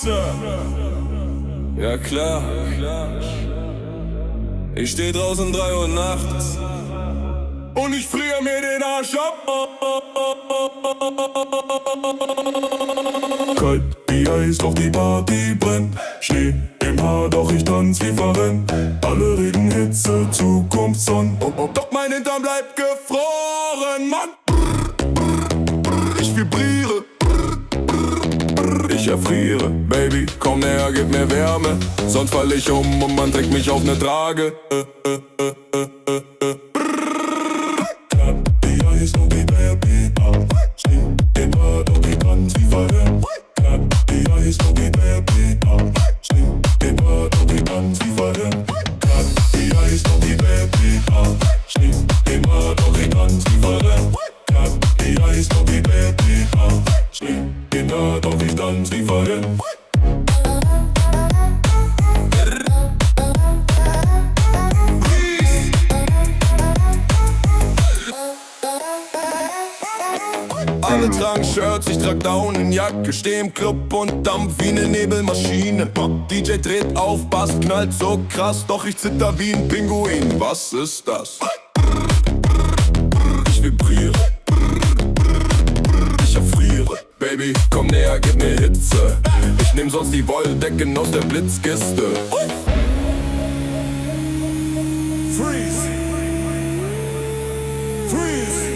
Hitze. Ja klar, ich steh draußen 3 Uhr nachts und ich friere mir den Arsch ab. Kalt wie Eis, doch die Party brennt. Schnee im Haar, doch ich tanz wie verrennt. Alle reden Hitze, Zukunft, Sonn. Doch mein Hintern bleibt gefroren, Mann. Ich vibriere, ich erfriere. Baby, komm näher, gib mir Wärme, sonst fall ich um und man trägt mich auf ne Trage. Doch ich tanz wie vorhin. Alle tragen Shirts, ich trag Daunenjacke, steh im Club und dampf wie ne Nebelmaschine. DJ dreht auf, Bass knallt so krass, doch ich zitter wie ein Pinguin. Was ist das? Ich vibriere, ich erfriere. Baby, komm näher, gib mir Hitze. Ich nehm sonst die Wolldecken aus der Blitzkiste. Freeze! Freeze!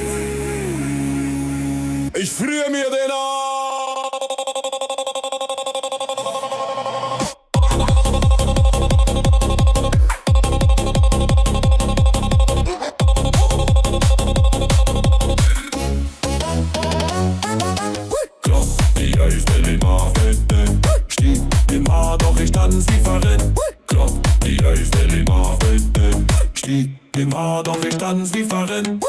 Ich friere mir den Arsch! Klopp, die Eiswelle im Haarfeld. Stieg im Haar, doch ich tanz wie verrennt. Klopp, die Eiswelle im Haarfeld. Stieg im Haar, doch ich tanz wie verrennt.